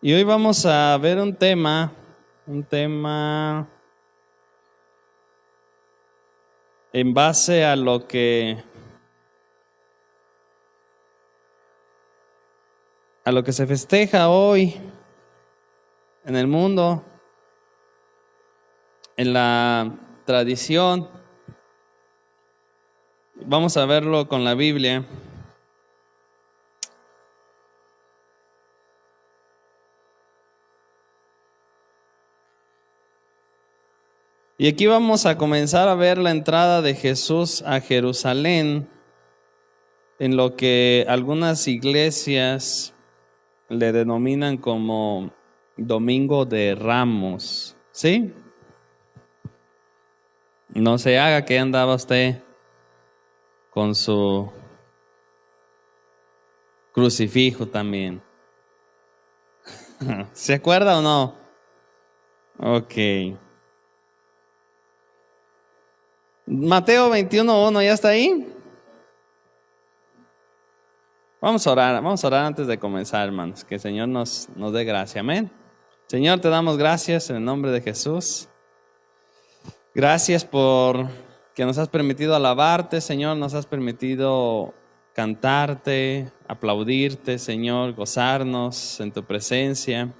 Y hoy vamos a ver un tema en base a lo que se festeja hoy en el mundo, en la tradición. Vamos a verlo con la Biblia. Y aquí vamos a comenzar a ver la entrada de Jesús a Jerusalén, en lo que algunas iglesias le denominan como Domingo de Ramos, ¿sí? No se haga que andaba usted con su crucifijo también. ¿Se acuerda o no? Ok. Mateo 21:1, ¿ya está ahí? Vamos a orar antes de comenzar, hermanos. Que el Señor nos dé gracia, amén. Señor, te damos gracias en el nombre de Jesús. Gracias por que nos has permitido alabarte, Señor, nos has permitido cantarte, aplaudirte, Señor, gozarnos en tu presencia.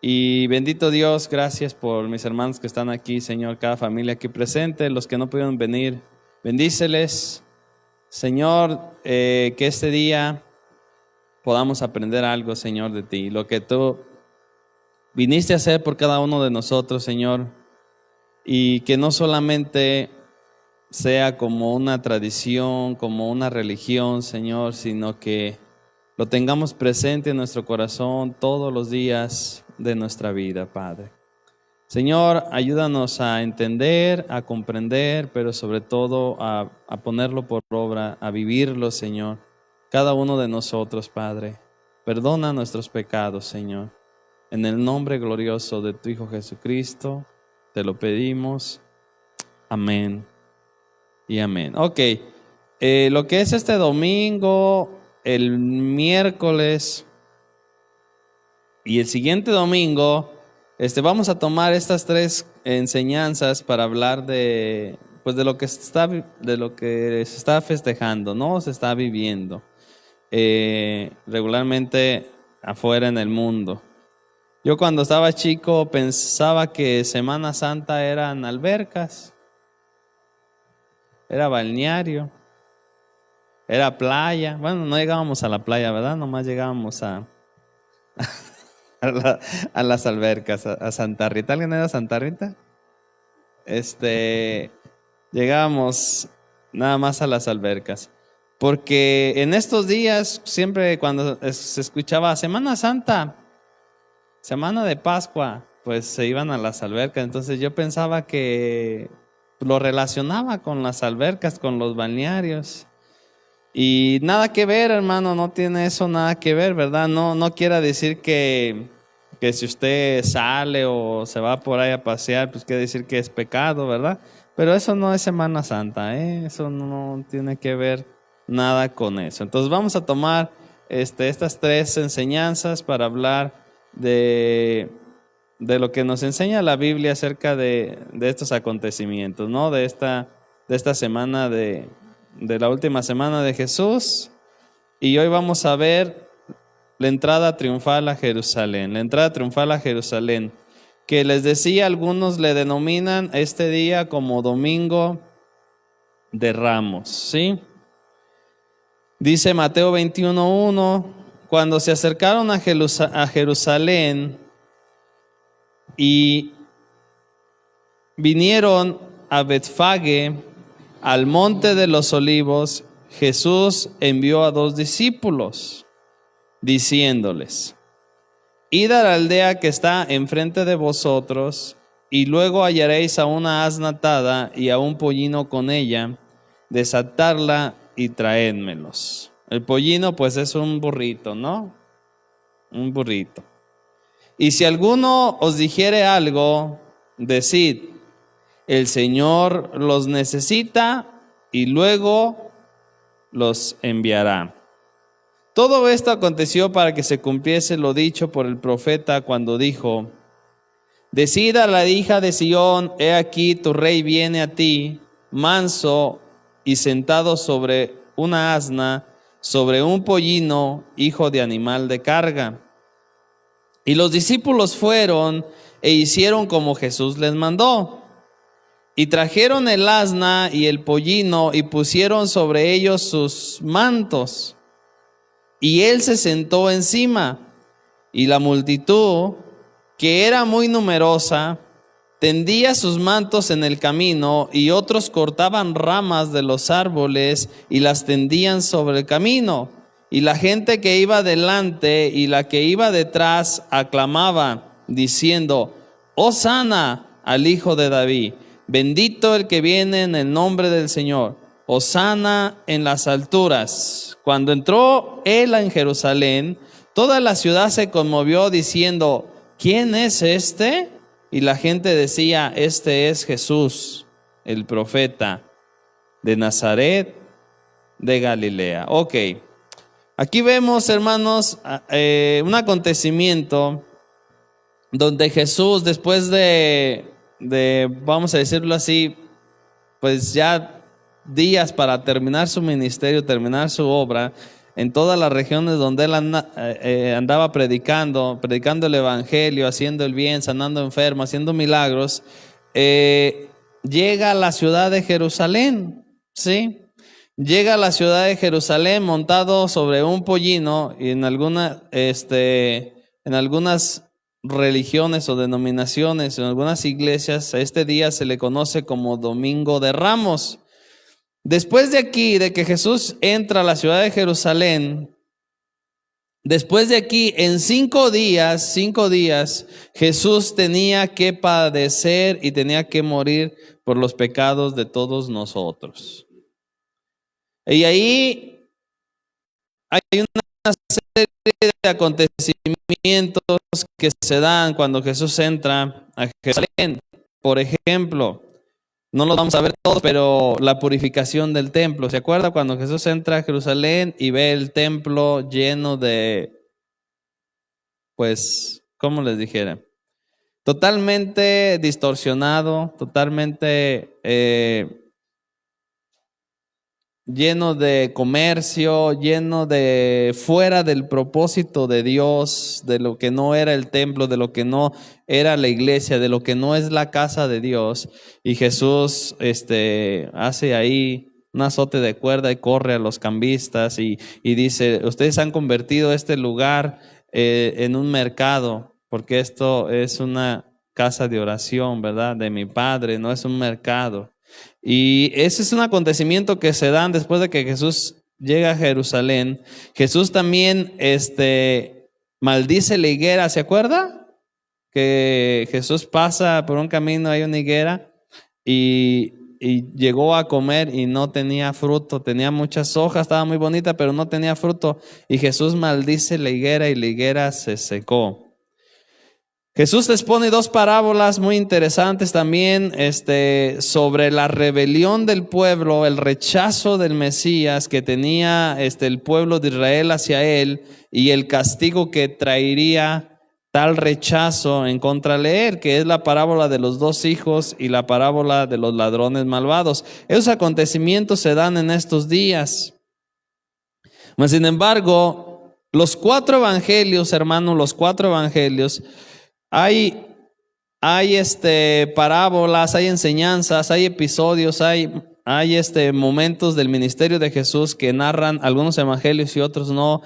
Y bendito Dios, gracias por mis hermanos que están aquí, Señor, cada familia aquí presente, los que no pudieron venir, bendíceles. Señor, que este día podamos aprender algo, Señor, de ti, lo que tú viniste a hacer por cada uno de nosotros, Señor, y que no solamente sea como una tradición, como una religión, Señor, sino que lo tengamos presente en nuestro corazón todos los días de nuestra vida, Padre. Señor, ayúdanos a entender, a comprender, pero sobre todo a ponerlo por obra, a vivirlo, Señor. Cada uno de nosotros, Padre. Perdona nuestros pecados, Señor. En el nombre glorioso de tu Hijo Jesucristo, te lo pedimos. Amén y amén. Ok, lo que es este domingo, el miércoles y el siguiente domingo, vamos a tomar estas tres enseñanzas para hablar de lo que se está festejando, ¿no? Se está viviendo regularmente afuera en el mundo. Yo cuando estaba chico pensaba que Semana Santa eran albercas, era balneario, era playa. Bueno, no llegábamos a la playa, ¿verdad? Nomás llegábamos a las albercas, a Santa Rita. ¿Alguien era Santa Rita? Llegábamos nada más a las albercas. Porque en estos días, siempre cuando se escuchaba Semana Santa, Semana de Pascua, pues se iban a las albercas. Entonces yo pensaba que lo relacionaba con las albercas, con los balnearios. Y nada que ver, hermano, no tiene eso nada que ver, ¿verdad? No quiera decir que si usted sale o se va por ahí a pasear, pues quiere decir que es pecado, ¿verdad? Pero eso no es Semana Santa, ¿eh? Eso no tiene que ver nada con eso. Entonces vamos a tomar estas tres enseñanzas para hablar de lo que nos enseña la Biblia acerca de estos acontecimientos, ¿no? De esta semana de la última semana de Jesús. Y hoy vamos a ver la entrada triunfal a Jerusalén. La entrada triunfal a Jerusalén, que les decía, algunos le denominan este día como Domingo de Ramos, ¿sí? Dice Mateo 21:1, cuando se acercaron a Jerusalén y vinieron a Betfage, al monte de los olivos, Jesús envió a 2 discípulos, diciéndoles: id a la aldea que está enfrente de vosotros, y luego hallaréis a una asna atada y a un pollino con ella, desatadla y traédmelos. El pollino pues es un burrito, ¿no? Un burrito. Y si alguno os dijere algo, decid: el Señor los necesita y luego los enviará. Todo esto aconteció para que se cumpliese lo dicho por el profeta cuando dijo: Decid a la hija de Sión, he aquí tu rey viene a ti, manso y sentado sobre una asna, sobre un pollino, hijo de animal de carga. Y los discípulos fueron e hicieron como Jesús les mandó. Y trajeron el asna y el pollino y pusieron sobre ellos sus mantos. Y él se sentó encima, y la multitud, que era muy numerosa, tendía sus mantos en el camino, y otros cortaban ramas de los árboles y las tendían sobre el camino. Y la gente que iba delante y la que iba detrás aclamaba, diciendo: Hosana al Hijo de David, bendito el que viene en el nombre del Señor, Hosana en las alturas. Cuando entró él en Jerusalén, toda la ciudad se conmovió diciendo: ¿Quién es este? Y la gente decía: Este es Jesús, el profeta de Nazaret de Galilea. Ok, aquí vemos, hermanos, un acontecimiento donde Jesús, después de, vamos a decirlo así, pues ya días para terminar su ministerio, terminar su obra, en todas las regiones donde él andaba predicando el evangelio, haciendo el bien, sanando enfermos, haciendo milagros, llega a la ciudad de Jerusalén, ¿sí? Llega a la ciudad de Jerusalén montado sobre un pollino, y en algunas religiones o denominaciones, en algunas iglesias, a este día se le conoce como Domingo de Ramos. Después de aquí, de que Jesús entra a la ciudad de Jerusalén, después de aquí, en 5 días, Jesús tenía que padecer y tenía que morir por los pecados de todos nosotros. Y ahí hay una serie de acontecimientos que se dan cuando Jesús entra a Jerusalén. Por ejemplo, no los vamos a ver todos, pero la purificación del templo. ¿Se acuerda cuando Jesús entra a Jerusalén y ve el templo lleno de, pues, ¿cómo les dijera? Totalmente distorsionado, totalmente lleno de comercio, lleno de fuera del propósito de Dios, de lo que no era el templo, de lo que no era la iglesia, de lo que no es la casa de Dios. Y Jesús hace ahí un azote de cuerda y corre a los cambistas y dice: ustedes han convertido este lugar en un mercado, porque esto es una casa de oración, ¿verdad? De mi Padre, no es un mercado. Y ese es un acontecimiento que se da después de que Jesús llega a Jerusalén. Jesús también maldice la higuera, ¿se acuerda? Que Jesús pasa por un camino, hay una higuera, y llegó a comer y no tenía fruto, tenía muchas hojas, estaba muy bonita, pero no tenía fruto. Y Jesús maldice la higuera y la higuera se secó. Jesús les pone 2 parábolas muy interesantes también sobre la rebelión del pueblo, el rechazo del Mesías que tenía el pueblo de Israel hacia él, y el castigo que traería tal rechazo en contra de él, que es la parábola de los 2 hijos y la parábola de los ladrones malvados. Esos acontecimientos se dan en estos días. Mas, sin embargo, los 4 evangelios, hermanos, los 4 evangelios, hay parábolas, hay enseñanzas, hay episodios, hay momentos del ministerio de Jesús que narran algunos evangelios y otros no.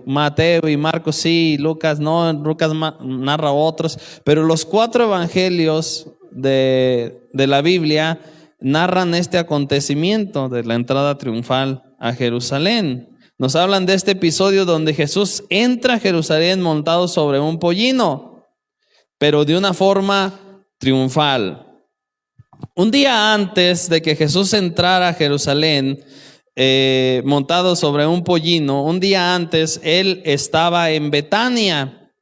Mateo y Marcos sí, Lucas no, Lucas narra otros, pero los 4 evangelios de la Biblia narran este acontecimiento de la entrada triunfal a Jerusalén. Nos hablan de este episodio donde Jesús entra a Jerusalén montado sobre un pollino, pero de una forma triunfal. Un día antes de que Jesús entrara a Jerusalén montado sobre un pollino, un día antes él estaba en Betania,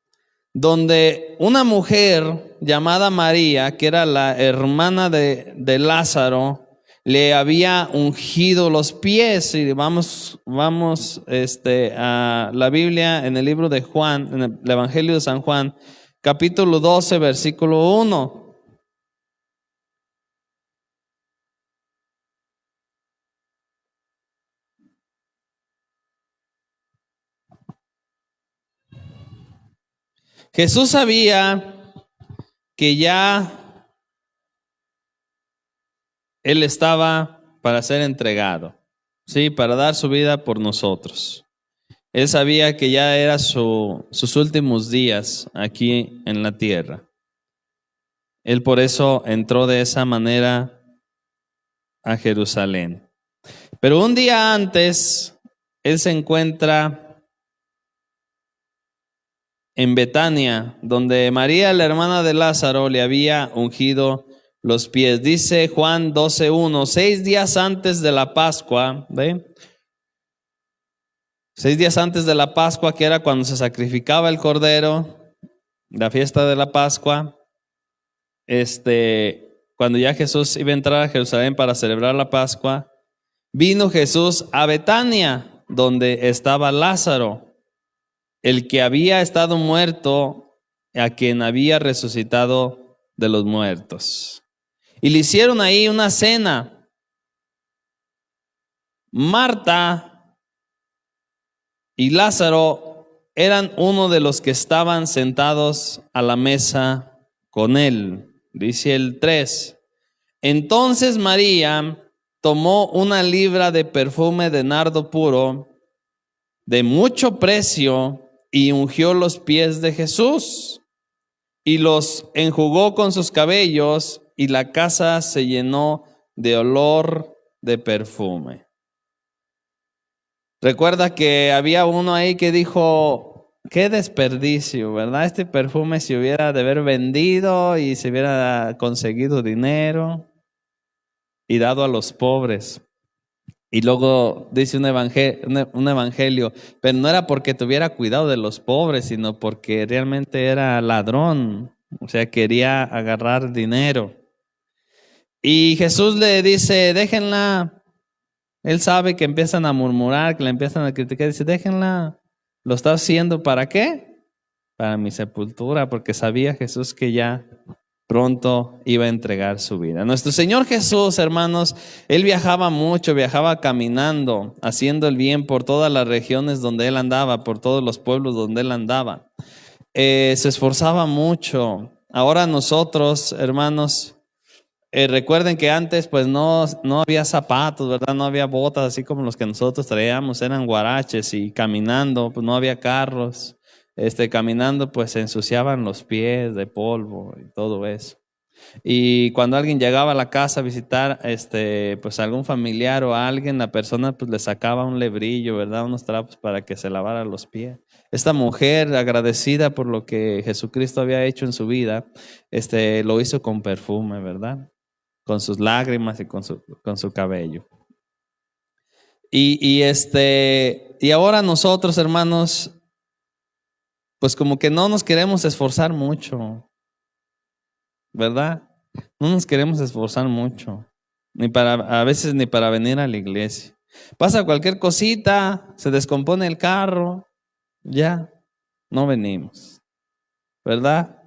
donde una mujer llamada María, que era la hermana de Lázaro, le había ungido los pies. Y vamos a la Biblia en el libro de Juan, en el Evangelio de San Juan, capítulo 12, versículo 1. Jesús sabía que ya Él estaba para ser entregado, ¿sí? Para dar su vida por nosotros. Él sabía que ya eran sus últimos días aquí en la tierra. Él por eso entró de esa manera a Jerusalén. Pero un día antes, Él se encuentra en Betania, donde María, la hermana de Lázaro, le había ungido los pies. Dice Juan 12:1, 6 días antes de la Pascua, ¿ve? 6 días antes de la Pascua, que era cuando se sacrificaba el cordero, la fiesta de la Pascua, cuando ya Jesús iba a entrar a Jerusalén para celebrar la Pascua, vino Jesús a Betania, donde estaba Lázaro, el que había estado muerto, a quien había resucitado de los muertos. Y le hicieron ahí una cena. Marta y Lázaro eran uno de los que estaban sentados a la mesa con él. Dice el 3. Entonces María tomó una libra de perfume de nardo puro, de mucho precio, y ungió los pies de Jesús y los enjugó con sus cabellos, y la casa se llenó de olor de perfume. Recuerda que había uno ahí que dijo, qué desperdicio, ¿verdad? Este perfume se hubiera de haber vendido y se hubiera conseguido dinero y dado a los pobres. Y luego dice un evangelio, pero no era porque tuviera cuidado de los pobres, sino porque realmente era ladrón, o sea, quería agarrar dinero. Y Jesús le dice, déjenla. Él sabe que empiezan a murmurar, que la empiezan a criticar, dice, déjenla. ¿Lo está haciendo para qué? Para mi sepultura, porque sabía Jesús que ya pronto iba a entregar su vida. Nuestro Señor Jesús, hermanos, Él viajaba mucho, viajaba caminando, haciendo el bien por todas las regiones donde Él andaba, por todos los pueblos donde Él andaba. Se esforzaba mucho. Ahora nosotros, hermanos, recuerden que antes pues no había zapatos, ¿verdad? No había botas así como los que nosotros traíamos, eran guaraches, y caminando, pues no había carros. Caminando pues se ensuciaban los pies de polvo y todo eso. Y cuando alguien llegaba a la casa a visitar pues algún familiar o a alguien, la persona pues le sacaba un lebrillo, ¿verdad? Unos trapos para que se lavara los pies. Esta mujer, agradecida por lo que Jesucristo había hecho en su vida, lo hizo con perfume, ¿verdad? Con sus lágrimas y con su cabello. Y ahora nosotros, hermanos, pues como que no nos queremos esforzar mucho, ¿verdad? No nos queremos esforzar mucho, a veces ni para venir a la iglesia. Pasa cualquier cosita, se descompone el carro, ya, no venimos, ¿verdad?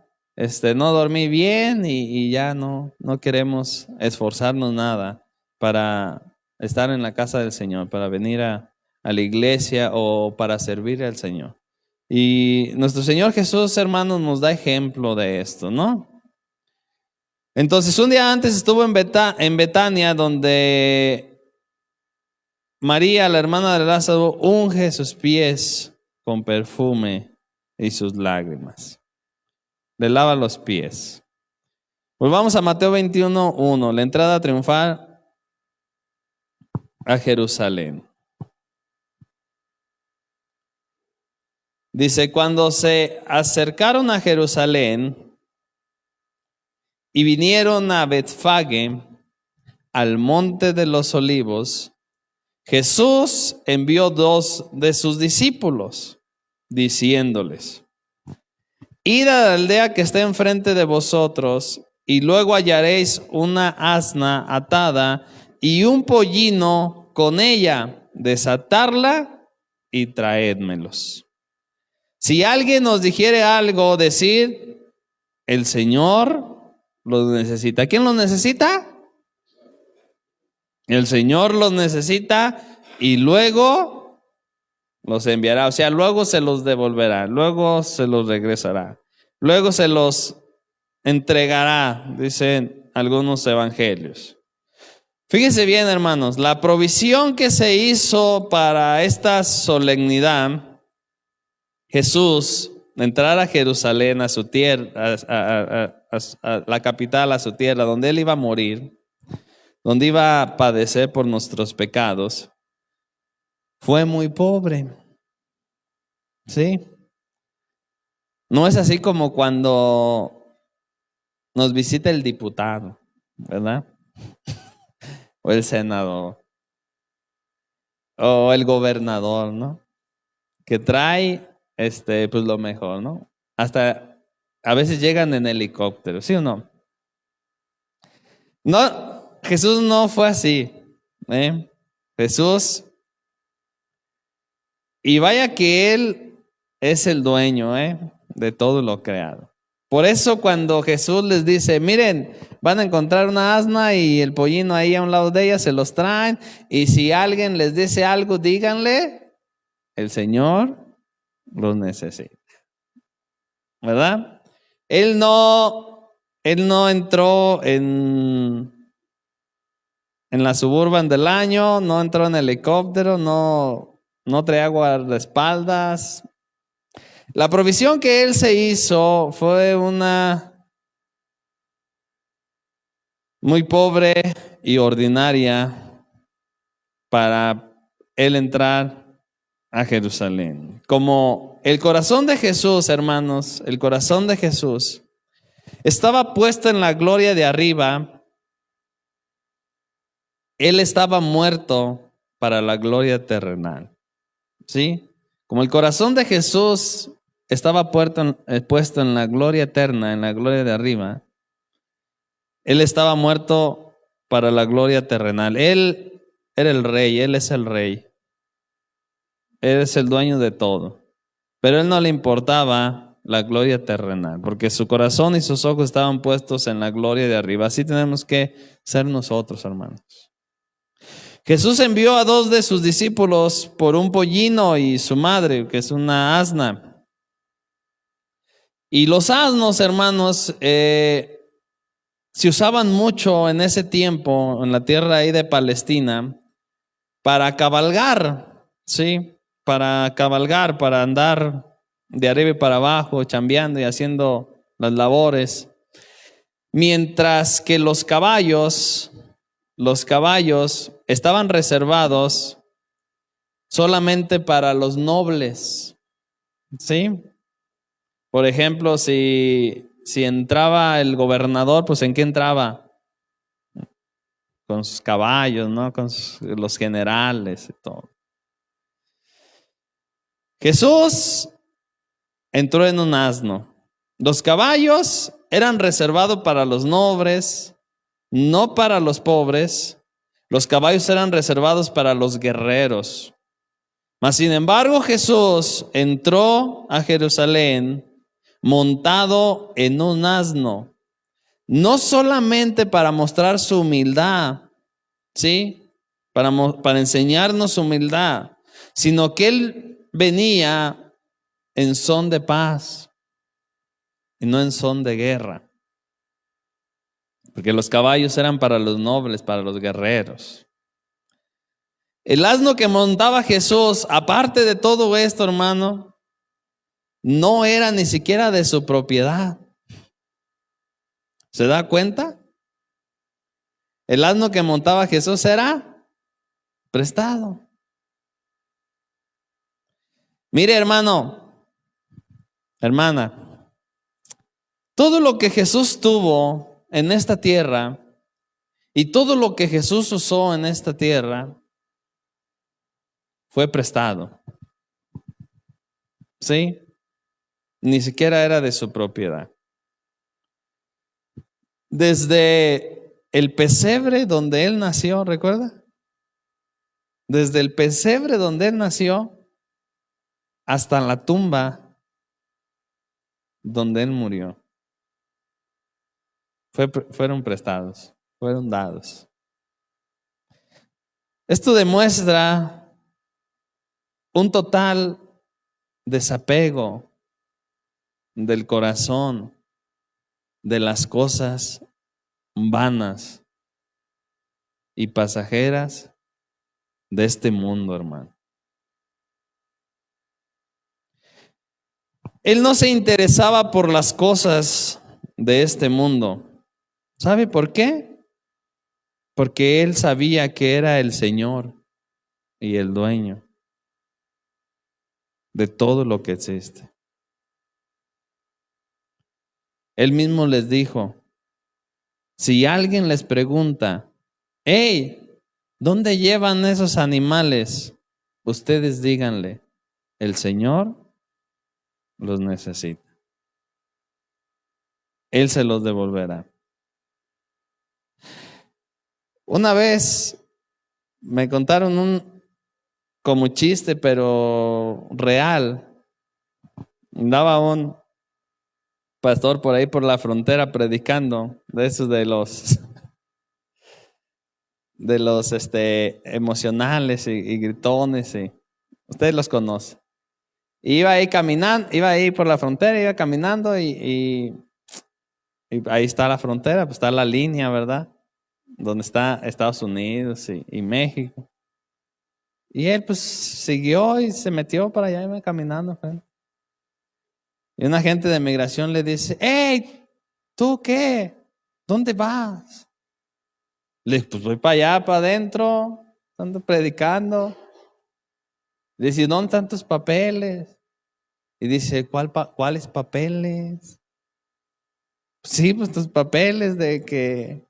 No dormí bien y ya no queremos esforzarnos nada para estar en la casa del Señor, para venir a la iglesia o para servir al Señor. Y nuestro Señor Jesús, hermanos, nos da ejemplo de esto, ¿no? Entonces, un día antes estuvo en Betania, donde María, la hermana de Lázaro, unge sus pies con perfume y sus lágrimas. Le lava los pies. Volvamos a Mateo 21:1, la entrada triunfal a Jerusalén. Dice, cuando se acercaron a Jerusalén y vinieron a Betfagé, al monte de los olivos, Jesús envió 2 de sus discípulos, diciéndoles, id a la aldea que está enfrente de vosotros, y luego hallaréis una asna atada y un pollino con ella, desatarla y traédmelos. Si alguien nos dijere algo, decid, el Señor los necesita. ¿Quién los necesita? El Señor los necesita y luego los enviará. O sea, luego se los devolverá, luego se los regresará, luego se los entregará, dicen algunos evangelios. Fíjense bien, hermanos, la provisión que se hizo para esta solemnidad, Jesús, entrar a Jerusalén, a su tierra, a la capital, a su tierra, donde él iba a morir, donde iba a padecer por nuestros pecados, fue muy pobre. ¿Sí? No es así como cuando nos visita el diputado, ¿verdad? O el senador, o el gobernador, ¿no? Que trae pues lo mejor, ¿no? Hasta a veces llegan en helicóptero, ¿sí o no? No, Jesús no fue así, ¿eh? Jesús, y vaya que Él es el dueño, de todo lo creado. Por eso cuando Jesús les dice, miren, van a encontrar una asna y el pollino ahí a un lado de ella, se los traen, y si alguien les dice algo, díganle, el Señor los necesita, ¿verdad? Él no entró en la Suburban del año, no entró en helicóptero, no traía guardaespaldas. La provisión que él se hizo fue una muy pobre y ordinaria para él entrar a Jerusalén. Como el corazón de Jesús, hermanos, el corazón de Jesús estaba puesto en la gloria de arriba. Él estaba muerto para la gloria terrenal. ¿Sí? Como el corazón de Jesús estaba puesto en la gloria eterna, en la gloria de arriba, Él estaba muerto para la gloria terrenal. Él era el rey, Él es el rey. Él es el dueño de todo. Pero a Él no le importaba la gloria terrenal, porque su corazón y sus ojos estaban puestos en la gloria de arriba. Así tenemos que ser nosotros, hermanos. Jesús envió a 2 de sus discípulos por un pollino y su madre, que es una asna. Y los asnos, hermanos, se usaban mucho en ese tiempo, en la tierra ahí de Palestina, para cabalgar, ¿sí? Para cabalgar, para andar de arriba y para abajo, chambeando y haciendo las labores. Mientras que los caballos estaban reservados solamente para los nobles, ¿sí? Por ejemplo, si entraba el gobernador, pues ¿en qué entraba? Con sus caballos, ¿no? Con los generales y todo. Jesús entró en un asno. Los caballos eran reservados para los nobles, no para los pobres. Los caballos eran reservados para los guerreros. Mas sin embargo, Jesús entró a Jerusalén montado en un asno, no solamente para mostrar su humildad, ¿sí? Para enseñarnos su humildad, sino que Él venía en son de paz y no en son de guerra. Porque los caballos eran para los nobles, para los guerreros. El asno que montaba Jesús, aparte de todo esto, hermano, no era ni siquiera de su propiedad. ¿Se da cuenta? El asno que montaba Jesús era prestado. Mire, hermano, hermana, todo lo que Jesús tuvo en esta tierra y todo lo que Jesús usó en esta tierra fue prestado. ¿Sí? Ni siquiera era de su propiedad. Desde el pesebre donde él nació, ¿recuerda? Desde el pesebre donde él nació hasta la tumba donde él murió. Fueron prestados, fueron dados. Esto demuestra un total desapego del corazón de las cosas vanas y pasajeras de este mundo, hermano. Él no se interesaba por las cosas de este mundo. ¿Sabe por qué? Porque él sabía que era el Señor y el dueño de todo lo que existe. Él mismo les dijo, si alguien les pregunta, hey, ¿dónde llevan esos animales? Ustedes díganle, el Señor los necesita. Él se los devolverá. Una vez me contaron como chiste, pero real. Andaba un pastor por ahí por la frontera predicando, de esos de los emocionales y gritones, y ustedes los conocen. Iba ahí caminando, iba ahí por la frontera, iba caminando y ahí está la frontera, pues está la línea, ¿verdad? Donde está Estados Unidos y México. Y él pues siguió y se metió para allá, iba caminando. Y un agente de migración le dice, hey, ¿tú qué? ¿Dónde vas? Le dice, pues voy para allá, para adentro, ando predicando. Le dice, ¿dónde están tus papeles? Y dice, ¿cuáles papeles? Sí, pues tus papeles de que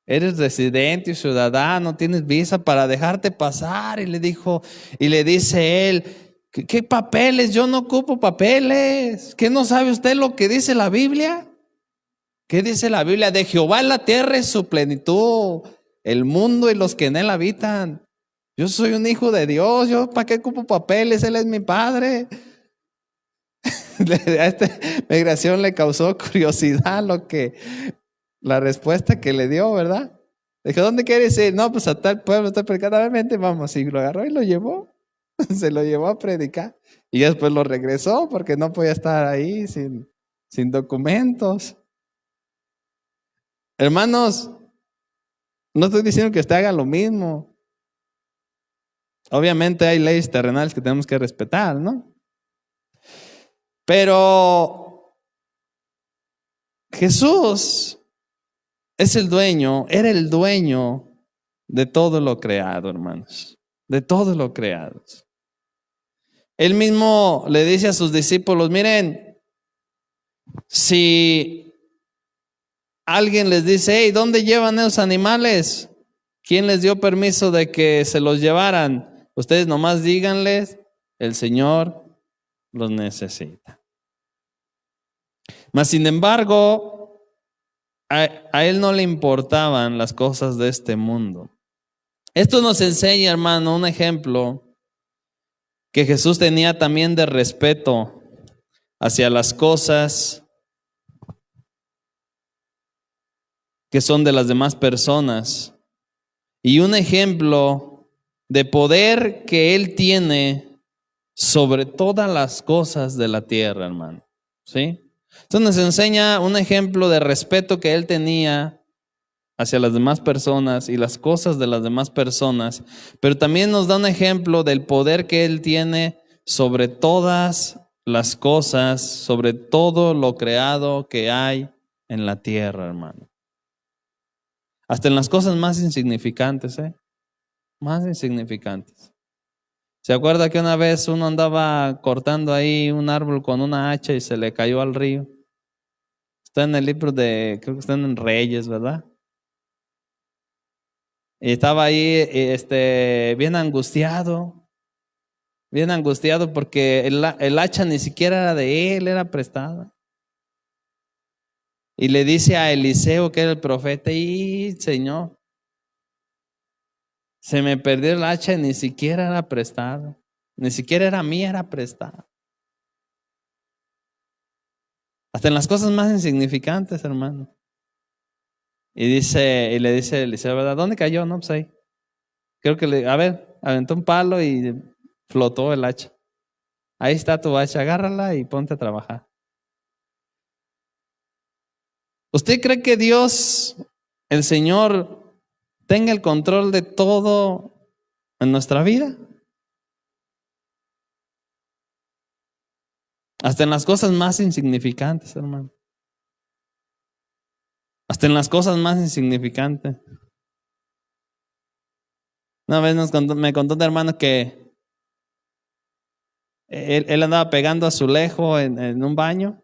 eres residente y ciudadano, tienes visa para dejarte pasar. Y le dice él, ¿qué papeles? Yo no ocupo papeles. ¿Qué no sabe usted lo que dice la Biblia? ¿Qué dice la Biblia? De Jehová la tierra es su plenitud, el mundo y los que en él habitan. Yo soy un hijo de Dios, ¿yo para qué ocupo papeles? Él es mi padre. A esta migración le causó curiosidad la respuesta que le dio, ¿verdad? Dijo, ¿dónde quieres ir? No, pues a tal pueblo, estoy predicando, vente, vamos. Y lo agarró y lo llevó, se lo llevó a predicar. Y después lo regresó porque no podía estar ahí sin documentos. Hermanos, no estoy diciendo que usted haga lo mismo. Obviamente hay leyes terrenales que tenemos que respetar, ¿no? Pero Jesús es el dueño, era el dueño de todo lo creado, hermanos, de todo lo creado. Él mismo le dice a sus discípulos, miren, si alguien les dice, hey, ¿dónde llevan esos animales? ¿Quién les dio permiso de que se los llevaran? Ustedes nomás díganles, el Señor los necesita. Mas sin embargo, a él no le importaban las cosas de este mundo. Esto nos enseña, hermano, un ejemplo que Jesús tenía también de respeto hacia las cosas que son de las demás personas, y un ejemplo de poder que él tiene sobre todas las cosas de la tierra, hermano. ¿Sí? Entonces nos enseña un ejemplo de respeto que él tenía hacia las demás personas y las cosas de las demás personas, pero también nos da un ejemplo del poder que él tiene sobre todas las cosas, sobre todo lo creado que hay en la tierra, hermano. Hasta en las cosas más insignificantes, más insignificantes. ¿Se acuerda que una vez uno andaba cortando ahí un árbol con una hacha y se le cayó al río? Está en el libro creo que están en Reyes, ¿verdad? Y estaba ahí bien angustiado porque el hacha ni siquiera era de él, era prestada. Y le dice a Eliseo, que era el profeta, y sí, Señor. Se me perdió el hacha y ni siquiera era prestado. Ni siquiera era mía, era prestada. Hasta en las cosas más insignificantes, hermano. Y le dice Eliseo, ¿verdad? ¿Dónde cayó? No, pues ahí. Creo que aventó un palo y flotó el hacha. Ahí está tu hacha, agárrala y ponte a trabajar. ¿Usted cree que Dios, el Señor, tenga el control de todo en nuestra vida? Hasta en las cosas más insignificantes, hermano. Hasta en las cosas más insignificantes. Una vez me contó un hermano que él andaba pegando azulejo en un baño.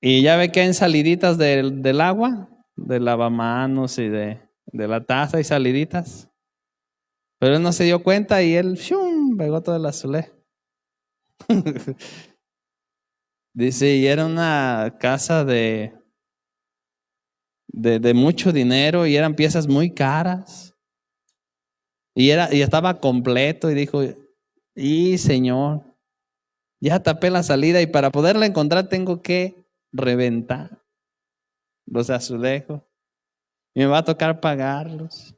Y ya ve que hay saliditas del agua, del lavamanos y de la taza y saliditas. Pero él no se dio cuenta y él pegó todo el azulejo. Dice, y era una casa de mucho dinero y eran piezas muy caras. Y estaba completo y dijo, y Señor, ya tapé la salida y para poderla encontrar tengo que reventar los azulejos. Y me va a tocar pagarlos.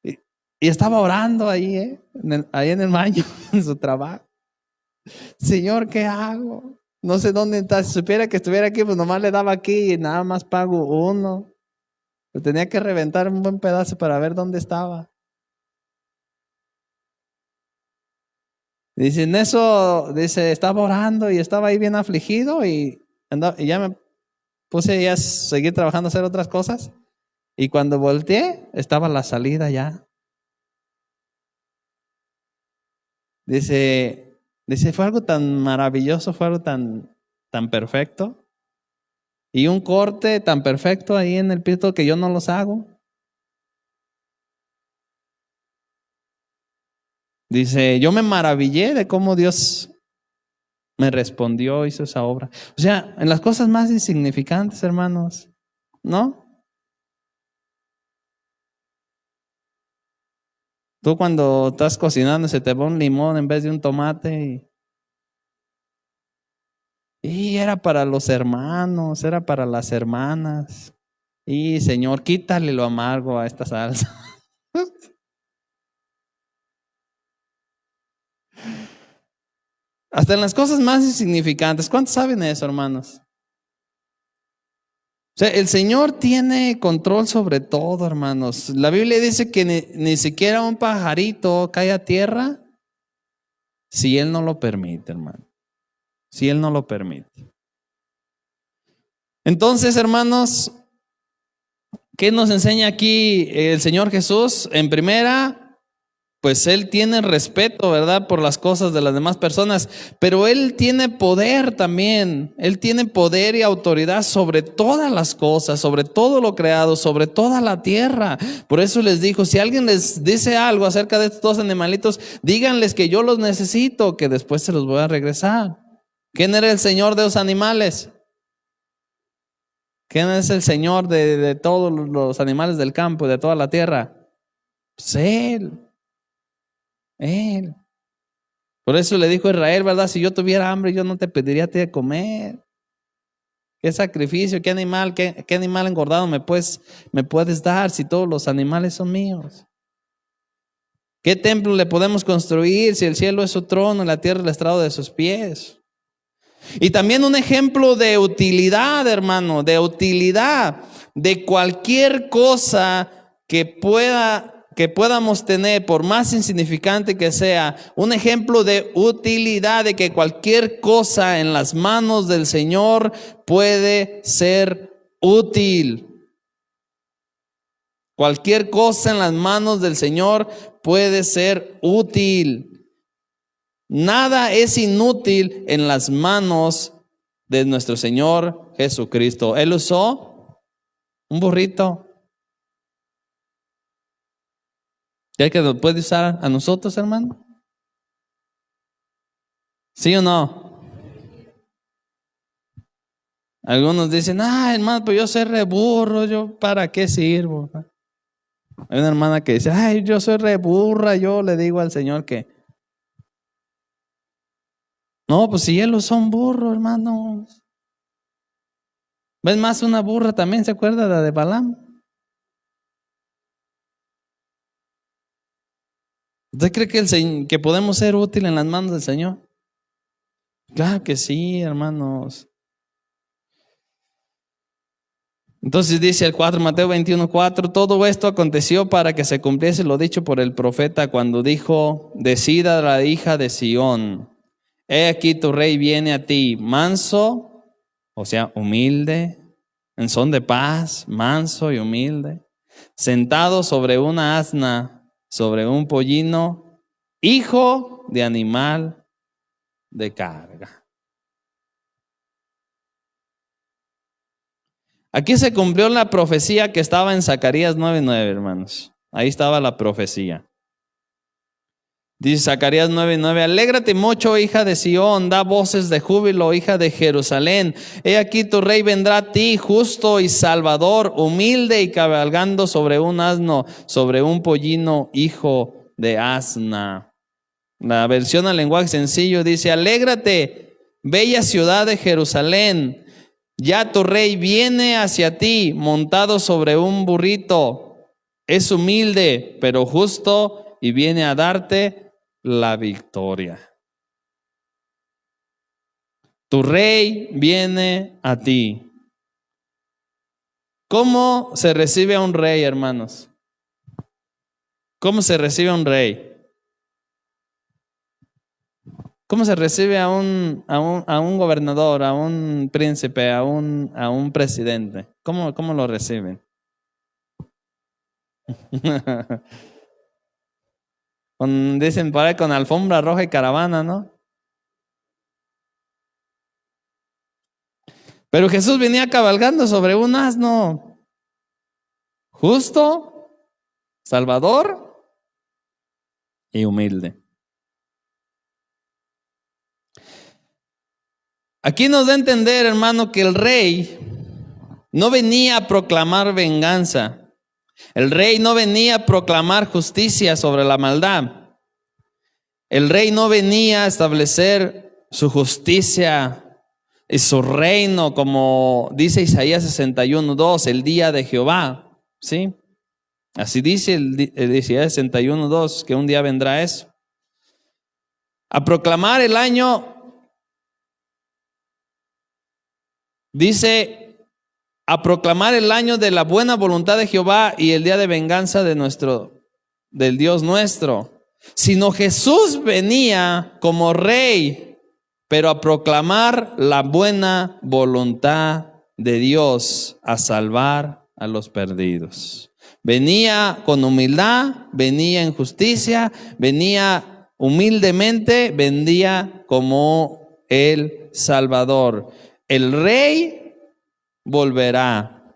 Y estaba orando ahí, ahí en el baño, en su trabajo. Señor, ¿qué hago? No sé dónde está. Si supiera que estuviera aquí, pues nomás le daba aquí y nada más pago uno. Pero tenía que reventar un buen pedazo para ver dónde estaba. Dice, en eso, estaba orando y estaba ahí bien afligido y ya me puse ya a seguir trabajando, a hacer otras cosas. Y cuando volteé, estaba la salida ya. Dice, fue algo tan maravilloso, fue algo tan perfecto. Y un corte tan perfecto ahí en el pito que yo no los hago. Dice, yo me maravillé de cómo Dios me respondió, hizo esa obra. O sea, en las cosas más insignificantes, hermanos, ¿no? Tú cuando estás cocinando se te va un limón en vez de un tomate y era para los hermanos, era para las hermanas. Y Señor, quítale lo amargo a esta salsa. Hasta en las cosas más insignificantes. ¿Cuántos saben eso, hermanos? O sea, el Señor tiene control sobre todo, hermanos. La Biblia dice que ni siquiera un pajarito cae a tierra si Él no lo permite, hermano. Si Él no lo permite. Entonces, hermanos, ¿qué nos enseña aquí el Señor Jesús? En primera, pues Él tiene respeto, ¿verdad?, por las cosas de las demás personas, pero Él tiene poder también. Él tiene poder y autoridad sobre todas las cosas, sobre todo lo creado, sobre toda la tierra. Por eso les dijo, si alguien les dice algo acerca de estos dos animalitos, díganles que yo los necesito, que después se los voy a regresar. ¿Quién era el Señor de los animales? ¿Quién es el Señor de todos los animales del campo, de toda la tierra? Pues Él. Por eso le dijo a Israel, ¿verdad? Si yo tuviera hambre, yo no te pediría a ti de comer. ¿Qué sacrificio, qué animal engordado me puedes dar si todos los animales son míos? ¿Qué templo le podemos construir si el cielo es su trono y la tierra el estrado de sus pies? Y también un ejemplo de utilidad, hermano, de utilidad de cualquier cosa que podamos tener, por más insignificante que sea, un ejemplo de utilidad de que cualquier cosa en las manos del Señor puede ser útil. Cualquier cosa en las manos del Señor puede ser útil. Nada es inútil en las manos de nuestro Señor Jesucristo. Él usó un burrito. ¿Cree que lo puede usar a nosotros, hermano? ¿Sí o no? Algunos dicen, hermano, pues yo soy re burro, ¿yo para qué sirvo? Hay una hermana que dice, yo soy re burra, yo le digo al Señor que... No, pues si ellos son burros, hermanos. ¿Ves más una burra también? ¿Se acuerda de la de Balaam? ¿Usted cree que podemos ser útiles en las manos del Señor? Claro que sí, hermanos. Entonces dice el 4, Mateo 21:4, todo esto aconteció para que se cumpliese lo dicho por el profeta cuando dijo, decida la hija de Sión, he aquí tu rey viene a ti, manso, o sea, humilde, en son de paz, manso y humilde, sentado sobre una asna, sobre un pollino, hijo de animal de carga. Aquí se cumplió la profecía que estaba en Zacarías 9:9, hermanos. Ahí estaba la profecía. Dice Zacarías 9:9, alégrate mucho, hija de Sión, da voces de júbilo, hija de Jerusalén. He aquí tu rey vendrá a ti, justo y salvador, humilde y cabalgando sobre un asno, sobre un pollino, hijo de asna. La versión al lenguaje sencillo dice, alégrate, bella ciudad de Jerusalén. Ya tu rey viene hacia ti montado sobre un burrito. Es humilde, pero justo y viene a darte la victoria. Tu rey viene a ti. ¿Cómo se recibe a un rey, hermanos? ¿Cómo se recibe a un rey? ¿Cómo se recibe a un gobernador, a un príncipe, a un presidente? ¿Cómo lo reciben? Dicen por ahí con alfombra roja y caravana, ¿no? Pero Jesús venía cabalgando sobre un asno, justo, salvador y humilde. Aquí nos da a entender, hermano, que el rey no venía a proclamar venganza. El rey no venía a proclamar justicia sobre la maldad. El rey no venía a establecer su justicia y su reino, como dice Isaías 61:2, el día de Jehová, ¿sí? Así dice el Isaías 61:2, que un día vendrá eso. A proclamar el año, dice, a proclamar el año de la buena voluntad de Jehová y el día de venganza del Dios nuestro. Sino Jesús venía como rey, pero a proclamar la buena voluntad de Dios, a salvar a los perdidos. Venía con humildad, venía en justicia, venía humildemente, venía como el Salvador. El rey volverá.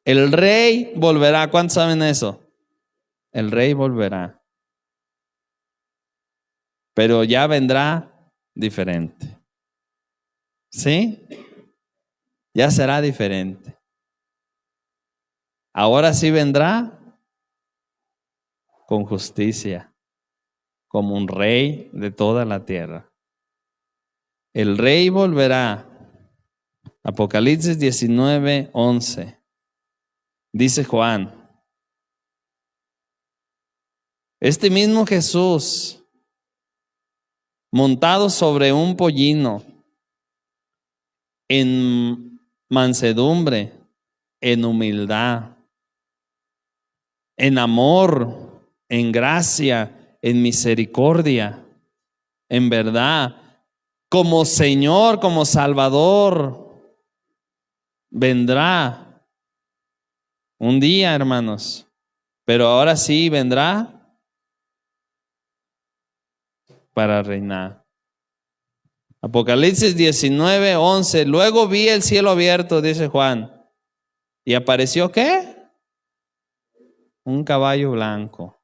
El rey volverá. ¿Cuántos saben eso? El rey volverá. Pero ya vendrá diferente. ¿Sí? Ya será diferente. Ahora sí vendrá con justicia, como un rey de toda la tierra. El rey volverá. Apocalipsis 19:11. Dice Juan, este mismo Jesús, montado sobre un pollino, en mansedumbre, en humildad, en amor, en gracia, en misericordia, en verdad, como Señor, como Salvador, vendrá un día, hermanos, pero ahora sí vendrá para reinar. Apocalipsis 19:11. Luego vi el cielo abierto, dice Juan, y apareció ¿qué? Un caballo blanco.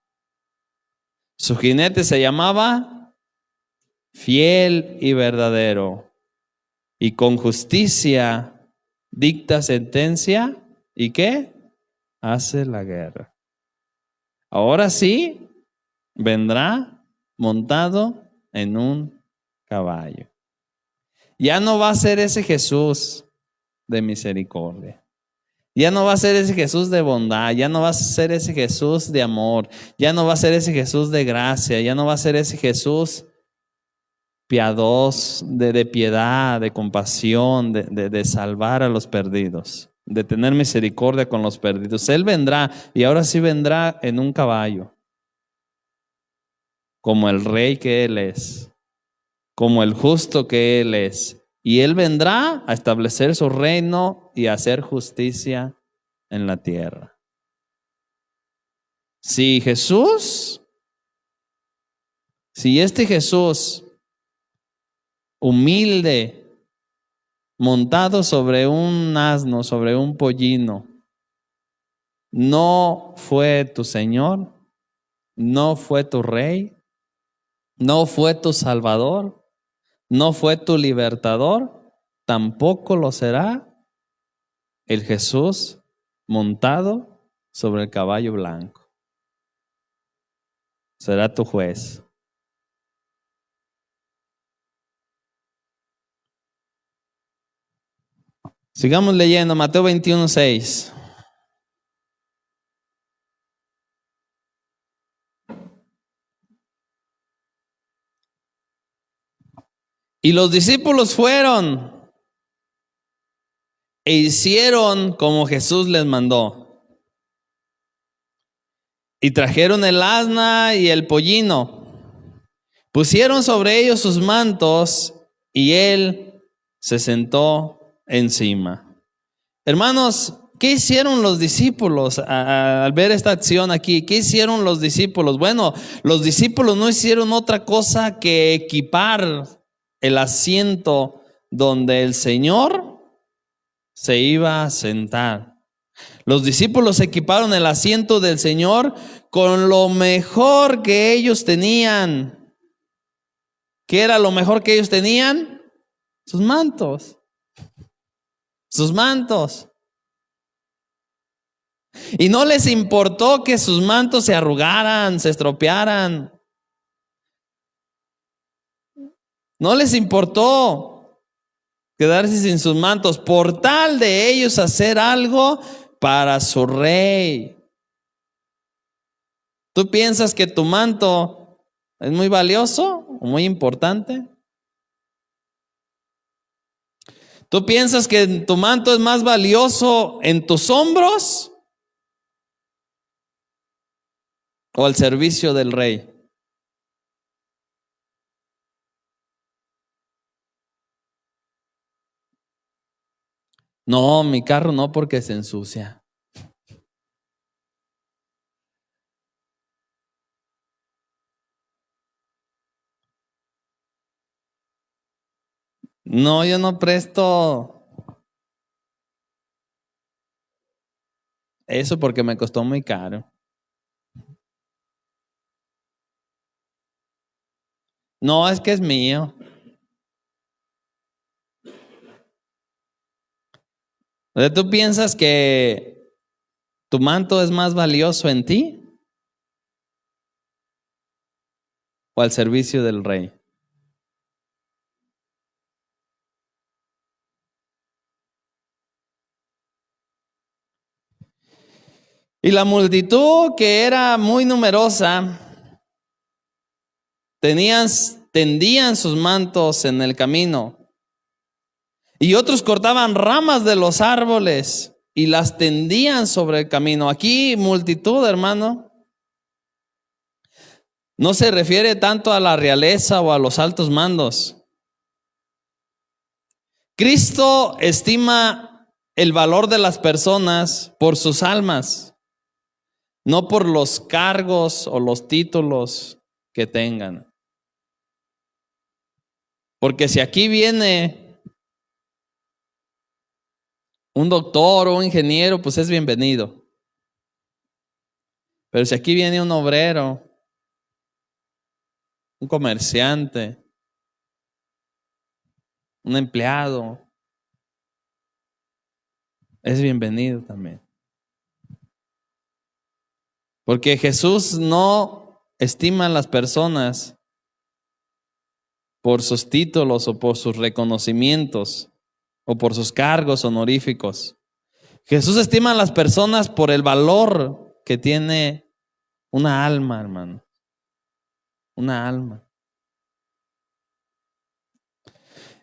Su jinete se llamaba Fiel y Verdadero. y con justicia dicta sentencia. ¿Y qué? Hace la guerra. Ahora sí, vendrá montado en un caballo. Ya no va a ser ese Jesús de misericordia. Ya no va a ser ese Jesús de bondad, ya no va a ser ese Jesús de amor, ya no va a ser ese Jesús de gracia, ya no va a ser ese Jesús piadoso, de piedad, de compasión, de salvar a los perdidos, de tener misericordia con los perdidos. Él vendrá, y ahora sí vendrá en un caballo, como el rey que Él es, como el justo que Él es. Y Él vendrá a establecer su reino y a hacer justicia en la tierra. Si este Jesús humilde, montado sobre un asno, sobre un pollino, no fue tu Señor, no fue tu Rey, no fue tu Salvador, no fue tu libertador, tampoco lo será el Jesús montado sobre el caballo blanco. Será tu juez. Sigamos leyendo Mateo 21:6. Y los discípulos fueron e hicieron como Jesús les mandó. Y trajeron el asna y el pollino. Pusieron sobre ellos sus mantos y él se sentó encima. Hermanos, ¿qué hicieron los discípulos al ver esta acción aquí? ¿Qué hicieron los discípulos? Bueno, los discípulos no hicieron otra cosa que equipar el asiento donde el Señor se iba a sentar. Los discípulos equiparon el asiento del Señor con lo mejor que ellos tenían. ¿Qué era lo mejor que ellos tenían? Sus mantos. Sus mantos. Y no les importó que sus mantos se arrugaran, se estropearan. No les importó quedarse sin sus mantos por tal de ellos hacer algo para su rey. ¿Tú piensas que tu manto es muy valioso o muy importante? ¿Tú piensas que tu manto es más valioso en tus hombros o al servicio del rey? No, mi carro no, porque se ensucia. No, yo no presto eso porque me costó muy caro. No, es que es mío. ¿Tú piensas que tu manto es más valioso en ti o al servicio del rey? Y la multitud, que era muy numerosa, tendían sus mantos en el camino. Y otros cortaban ramas de los árboles y las tendían sobre el camino. Aquí multitud, hermano, no se refiere tanto a la realeza o a los altos mandos. Cristo estima el valor de las personas por sus almas, no por los cargos o los títulos que tengan. Porque si aquí viene un doctor o un ingeniero, pues es bienvenido. Pero si aquí viene un obrero, un comerciante, un empleado, es bienvenido también. Porque Jesús no estima a las personas por sus títulos o por sus reconocimientos o por sus cargos honoríficos. Jesús estima a las personas por el valor que tiene una alma, hermano. Una alma.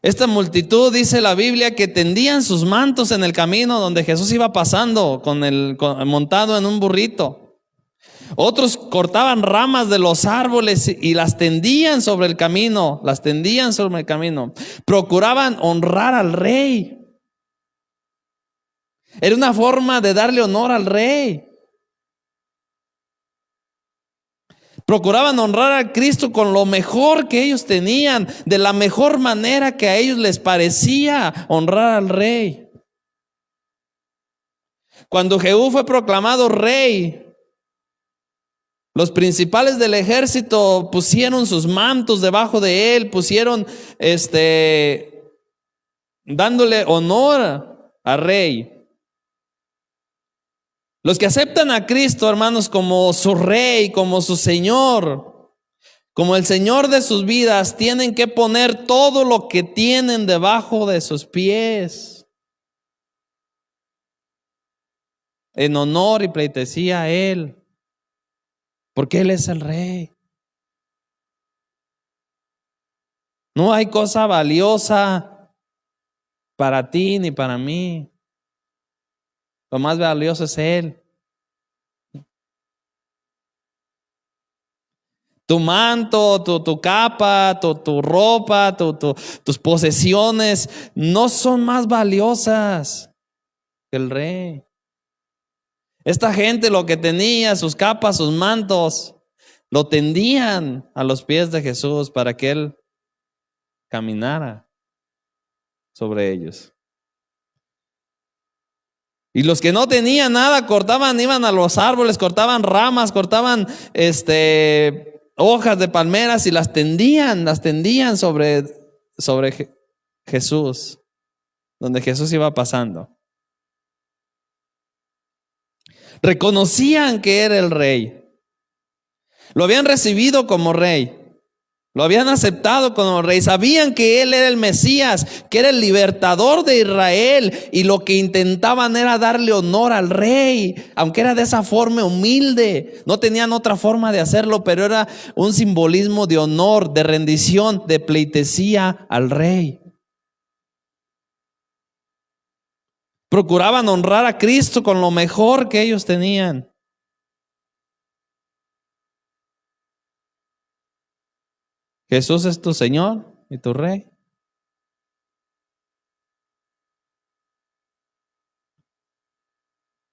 Esta multitud, dice la Biblia, que tendían sus mantos en el camino donde Jesús iba pasando montado en un burrito. Otros cortaban ramas de los árboles y las tendían sobre el camino, Procuraban honrar al rey. Era una forma de darle honor al rey. Procuraban honrar a Cristo con lo mejor que ellos tenían, de la mejor manera que a ellos les parecía honrar al rey. Cuando Jehú fue proclamado rey, los principales del ejército pusieron sus mantos debajo de él, dándole honor al rey. Los que aceptan a Cristo, hermanos, como su rey, como su Señor, como el Señor de sus vidas, tienen que poner todo lo que tienen debajo de sus pies en honor y pleitesía a Él, porque Él es el rey. No hay cosa valiosa para ti ni para mí. Lo más valioso es Él. Tu manto, tu capa, tu ropa, tus posesiones no son más valiosas que el rey. Esta gente lo que tenía, sus capas, sus mantos, lo tendían a los pies de Jesús para que Él caminara sobre ellos. Y los que no tenían nada, iban a los árboles, cortaban ramas, cortaban hojas de palmeras y las tendían sobre Jesús, donde Jesús iba pasando. Reconocían que era el rey. Lo habían recibido como rey. Lo habían aceptado como rey. Sabían que Él era el Mesías, que era el libertador de Israel. Y lo que intentaban era darle honor al rey, aunque era de esa forma humilde. No tenían otra forma de hacerlo, pero era un simbolismo de honor, de rendición, de pleitesía al rey. Procuraban honrar a Cristo con lo mejor que ellos tenían. Jesús es tu Señor y tu Rey.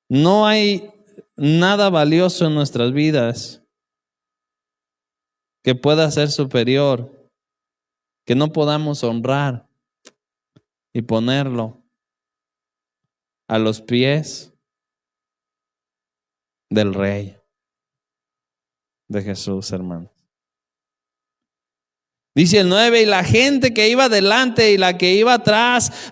No hay nada valioso en nuestras vidas que pueda ser superior, que no podamos honrar y ponerlo a los pies del Rey, de Jesús, hermano. Dice el 9, y la gente que iba delante y la que iba atrás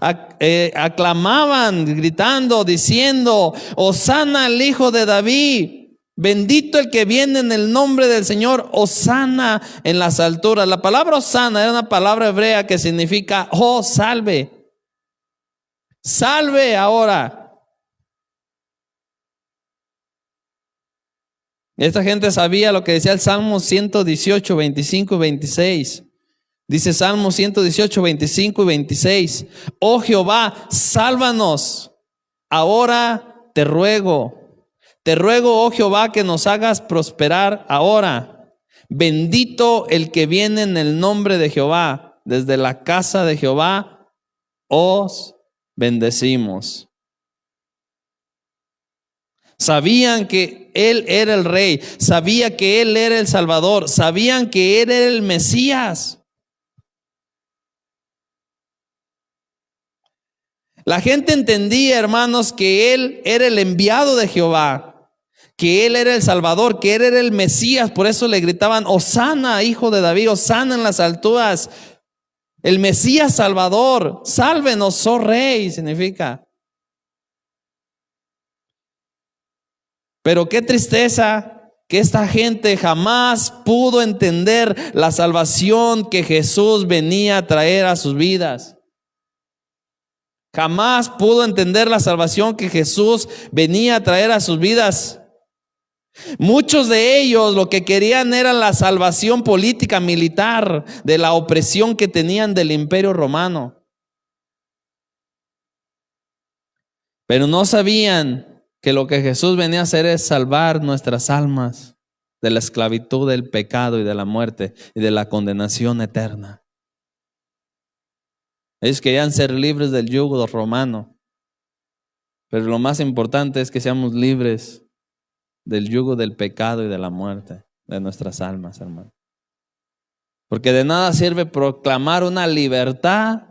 aclamaban, gritando, diciendo: Hosana al Hijo de David, bendito el que viene en el nombre del Señor, Hosana en las alturas. La palabra Hosana era una palabra hebrea que significa: oh, salve, salve ahora. Esta gente sabía lo que decía el Salmo 118, 25 y 26. Dice Salmo 118, 25 y 26. Oh Jehová, sálvanos. Ahora te ruego, oh Jehová, que nos hagas prosperar ahora. Bendito el que viene en el nombre de Jehová. Desde la casa de Jehová os bendecimos. Sabían que Él era el Rey, sabía que Él era el Salvador, sabían que Él era el Mesías. La gente entendía, hermanos, que Él era el enviado de Jehová, que Él era el Salvador, que Él era el Mesías. Por eso le gritaban: Hosana, Hijo de David, Hosana en las alturas. El Mesías Salvador, sálvenos, oh Rey, significa. Pero qué tristeza que esta gente jamás pudo entender la salvación que Jesús venía a traer a sus vidas. Jamás pudo entender la salvación que Jesús venía a traer a sus vidas. Muchos de ellos lo que querían era la salvación política, militar, de la opresión que tenían del Imperio Romano. Pero no sabían que lo que Jesús venía a hacer es salvar nuestras almas de la esclavitud, del pecado y de la muerte y de la condenación eterna. Ellos querían ser libres del yugo romano, pero lo más importante es que seamos libres del yugo del pecado y de la muerte de nuestras almas, hermano. Porque de nada sirve proclamar una libertad,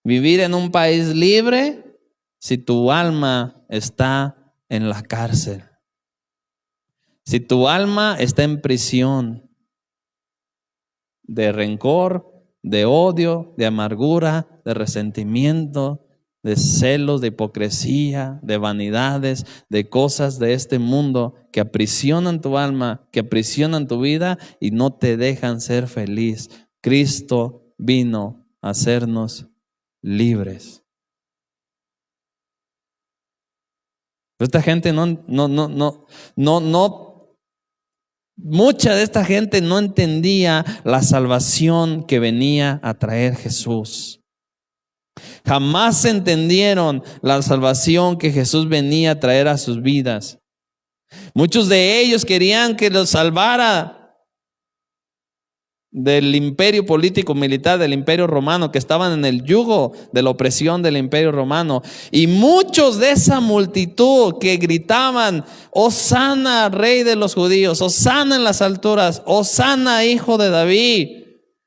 vivir en un país libre, si tu alma está en la cárcel. Si tu alma está en prisión de rencor, de odio, de amargura, de resentimiento, de celos, de hipocresía, de vanidades, de cosas de este mundo que aprisionan tu alma, que aprisionan tu vida y no te dejan ser feliz. Cristo vino a hacernos libres. Pero esta gente mucha de esta gente no entendía la salvación que venía a traer Jesús. Jamás entendieron la salvación que Jesús venía a traer a sus vidas. Muchos de ellos querían que los salvara del imperio político militar, del imperio romano, que estaban en el yugo de la opresión del imperio romano. Y muchos de esa multitud que gritaban: Hosana, Rey de los judíos, Hosana en las alturas, Hosana, Hijo de David.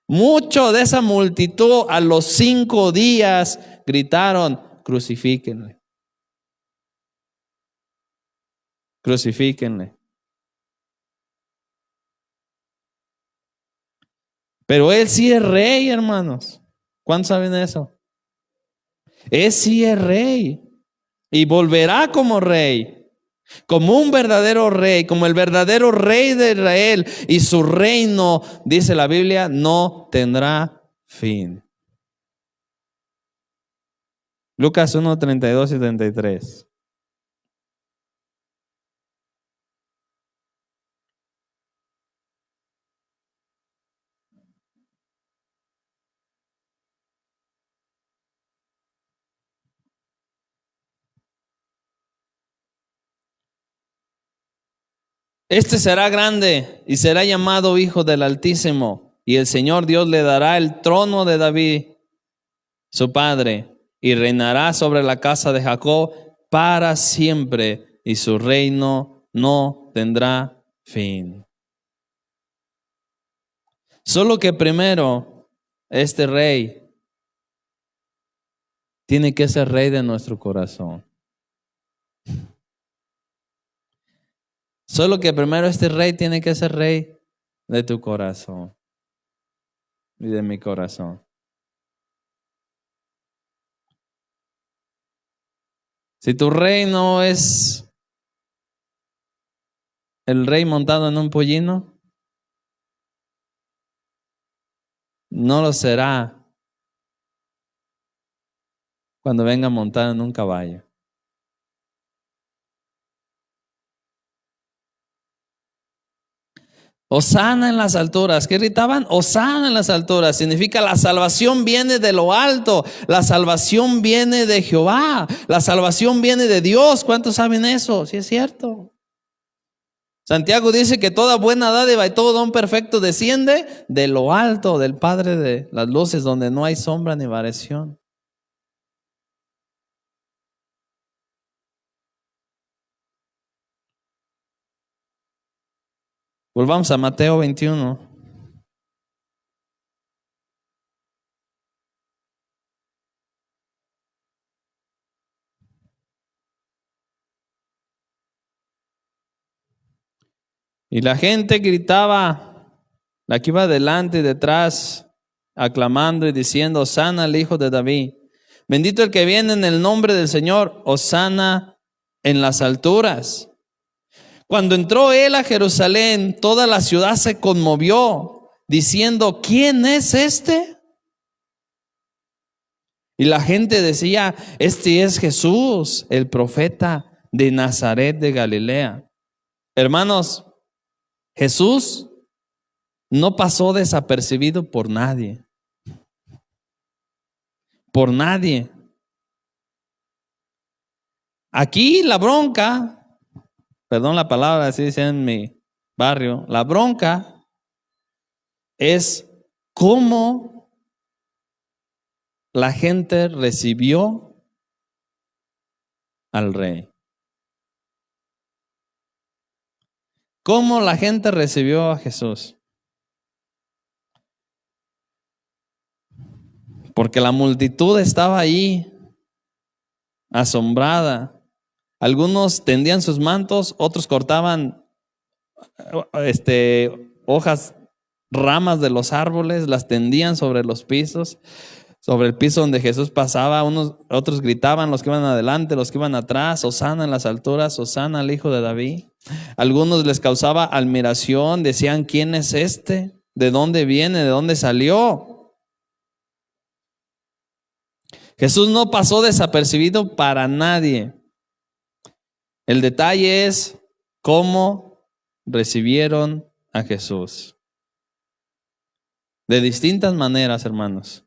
Mucho de esa multitud a los 5 días gritaron: crucifíquenle, crucifíquenle. Pero Él sí es rey, hermanos. ¿Cuántos saben eso? Él sí es rey y volverá como rey, como un verdadero rey, como el verdadero rey de Israel, y su reino, dice la Biblia, no tendrá fin. Lucas 1, 32 y 33. Este será grande y será llamado Hijo del Altísimo, y el Señor Dios le dará el trono de David, su padre, y reinará sobre la casa de Jacob para siempre, y su reino no tendrá fin. Solo que primero este rey tiene que ser rey de nuestro corazón. Solo que primero este rey tiene que ser rey de tu corazón y de mi corazón. Si tu rey no es el rey montado en un pollino, no lo será cuando venga montado en un caballo. Hosana en las alturas. ¿Qué gritaban? Hosana en las alturas. Significa la salvación viene de lo alto. La salvación viene de Jehová. La salvación viene de Dios. ¿Cuántos saben eso? Sí es cierto. Santiago dice que toda buena dádiva y todo don perfecto desciende de lo alto, del Padre de las luces, donde no hay sombra ni variación. Volvamos a Mateo 21. Y la gente gritaba, la que iba delante y detrás, aclamando y diciendo: Hosana al Hijo de David. Bendito el que viene en el nombre del Señor. Hosana en las alturas. Cuando entró él a Jerusalén, toda la ciudad se conmovió, diciendo: ¿quién es este? Y la gente decía: este es Jesús, el profeta de Nazaret de Galilea. Hermanos, Jesús no pasó desapercibido por nadie. Por nadie. Aquí la bronca, perdón la palabra, así dicen en mi barrio, la bronca es cómo la gente recibió al rey. ¿Cómo la gente recibió a Jesús? Porque la multitud estaba ahí, asombrada. Algunos tendían sus mantos, otros cortaban hojas, ramas de los árboles, las tendían sobre los pisos, sobre el piso donde Jesús pasaba. Otros gritaban, los que iban adelante, los que iban atrás: Hosana en las alturas, Hosana al Hijo de David. Algunos les causaba admiración, decían: ¿quién es este? ¿De dónde viene? ¿De dónde salió? Jesús no pasó desapercibido para nadie. El detalle es cómo recibieron a Jesús. De distintas maneras, hermanos.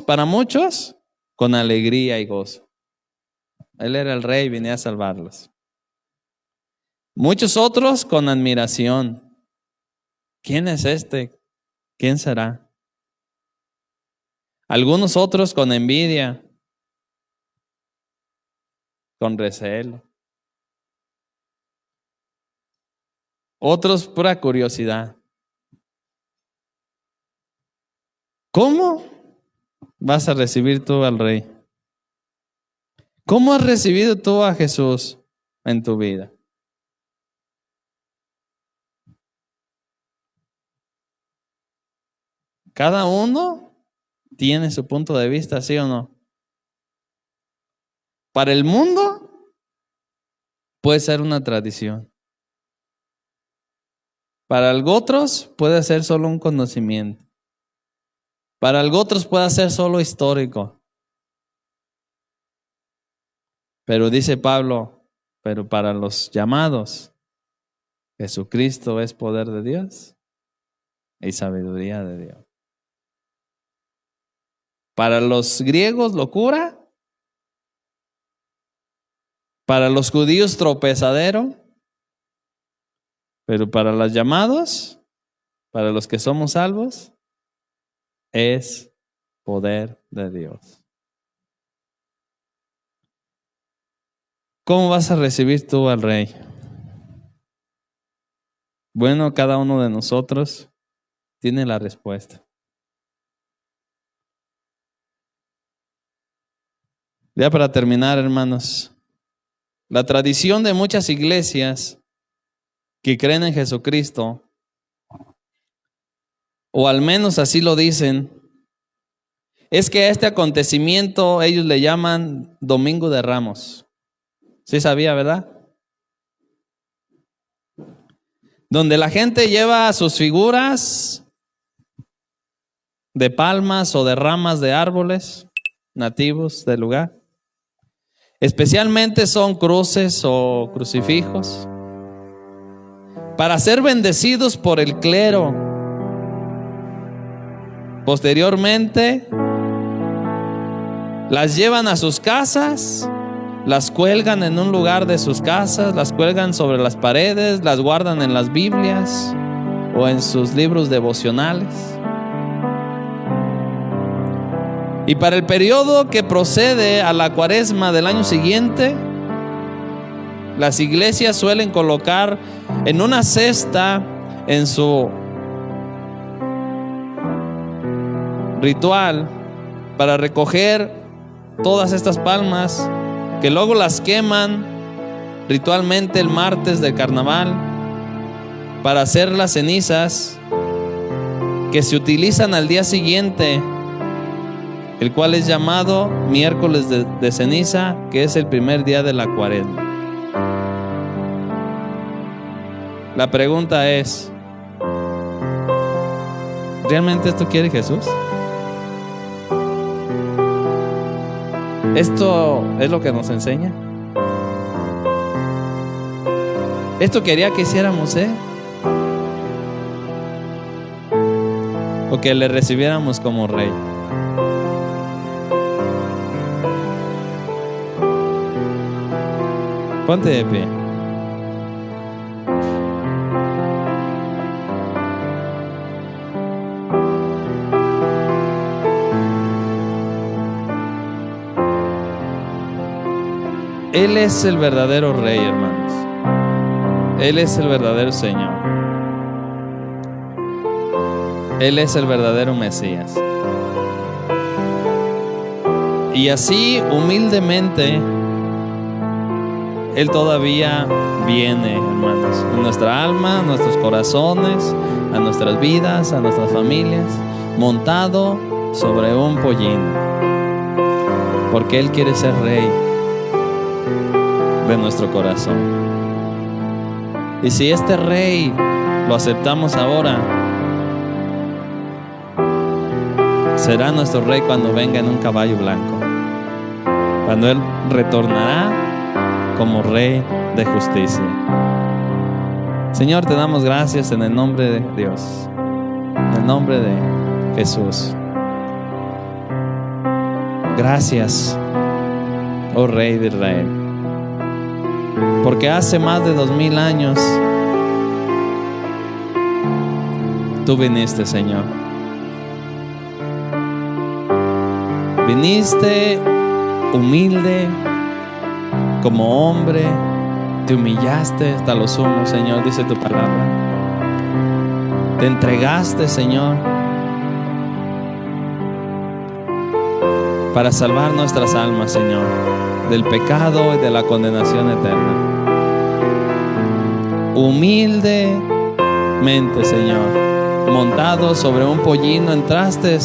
Para muchos, con alegría y gozo. Él era el rey y venía a salvarlos. Muchos otros con admiración. ¿Quién es este? ¿Quién será? Algunos otros con envidia, con recelo. Otros pura curiosidad. ¿Cómo vas a recibir tú al Rey? ¿Cómo has recibido tú a Jesús en tu vida? Cada uno tiene su punto de vista, ¿sí o no? Para el mundo puede ser una tradición. Para otros puede ser solo un conocimiento. Para otros puede ser solo histórico. Pero dice Pablo, pero para los llamados, Jesucristo es poder de Dios y sabiduría de Dios. Para los griegos, locura. Para los judíos, tropezadero. Pero para los llamados, para los que somos salvos, es poder de Dios. ¿Cómo vas a recibir tú al Rey? Bueno, cada uno de nosotros tiene la respuesta. Ya para terminar, hermanos, la tradición de muchas iglesias que creen en Jesucristo, o al menos así lo dicen, es que a este acontecimiento ellos le llaman Domingo de Ramos. ¿Sí sabía, verdad? Donde la gente lleva sus figuras de palmas o de ramas de árboles nativos del lugar. Especialmente son cruces o crucifijos para ser bendecidos por el clero. Posteriormente las llevan a sus casas, las cuelgan en un lugar de sus casas, las cuelgan sobre las paredes, las guardan en las Biblias o en sus libros devocionales. Y para el periodo que procede a la Cuaresma del año siguiente, las iglesias suelen colocar en una cesta en su ritual para recoger todas estas palmas, que luego las queman ritualmente el martes del carnaval para hacer las cenizas que se utilizan al día siguiente, el cual es llamado miércoles de ceniza, que es el primer día de la cuaresma. La pregunta es, ¿realmente esto quiere Jesús? ¿Esto es lo que nos enseña? ¿Esto quería que hiciéramos o que le recibiéramos como rey? Ponte de pie. Él es el verdadero rey, hermanos. Él es el verdadero Señor. Él es el verdadero Mesías. Y así, humildemente, Él todavía viene, hermanos, a nuestra alma, a nuestros corazones, a nuestras vidas, a nuestras familias, montado sobre un pollino, porque Él quiere ser rey de nuestro corazón. Y si este rey lo aceptamos ahora, será nuestro rey cuando venga en un caballo blanco, cuando Él retornará como rey de justicia. Señor, te damos gracias en el nombre de Dios, en el nombre de Jesús. Gracias, oh Rey de Israel, porque hace más de 2000 años tú viniste, Señor. Viniste humilde, como hombre, te humillaste hasta lo sumo, Señor, dice tu palabra. Te entregaste, Señor, para salvar nuestras almas, Señor, del pecado y de la condenación eterna. Humildemente, Señor, montado sobre un pollino, entraste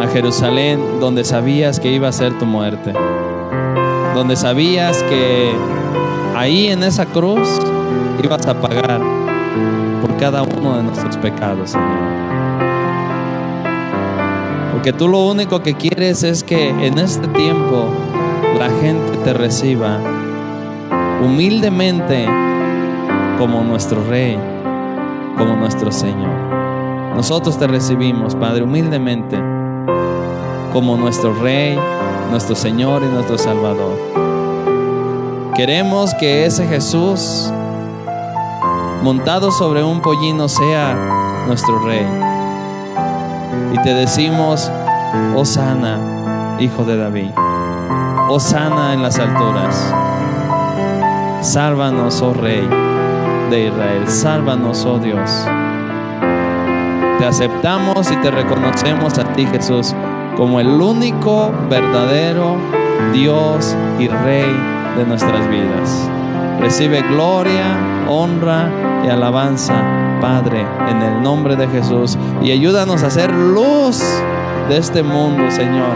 a Jerusalén, donde sabías que iba a ser tu muerte, donde sabías que ahí en esa cruz ibas a pagar por cada uno de nuestros pecados, Señor. Porque tú lo único que quieres es que en este tiempo la gente te reciba humildemente como nuestro Rey, como nuestro Señor. Nosotros te recibimos, Padre, humildemente como nuestro Rey, nuestro Señor y nuestro Salvador. Queremos que ese Jesús montado sobre un pollino sea nuestro Rey. Y te decimos, Hosana, Hijo de David, Hosana en las alturas. Sálvanos, oh Rey de Israel, sálvanos, oh Dios. Te aceptamos y te reconocemos a ti, Jesús, como el único verdadero Dios y Rey de nuestras vidas. Recibe gloria, honra y alabanza, Padre, en el nombre de Jesús, y ayúdanos a ser luz de este mundo, Señor.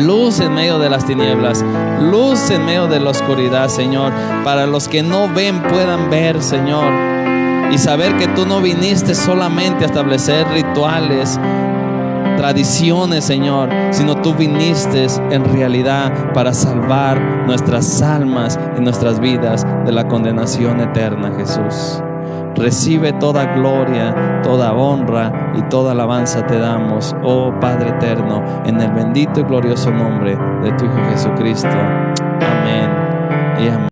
Luz en medio de las tinieblas, luz en medio de la oscuridad, Señor, para los que no ven puedan ver, Señor, y saber que tú no viniste solamente a establecer rituales, tradiciones, Señor, sino tú viniste en realidad para salvar nuestras almas y nuestras vidas de la condenación eterna, Jesús. Recibe toda gloria, toda honra y toda alabanza te damos, oh Padre eterno, en el bendito y glorioso nombre de tu Hijo Jesucristo. Amén y amén.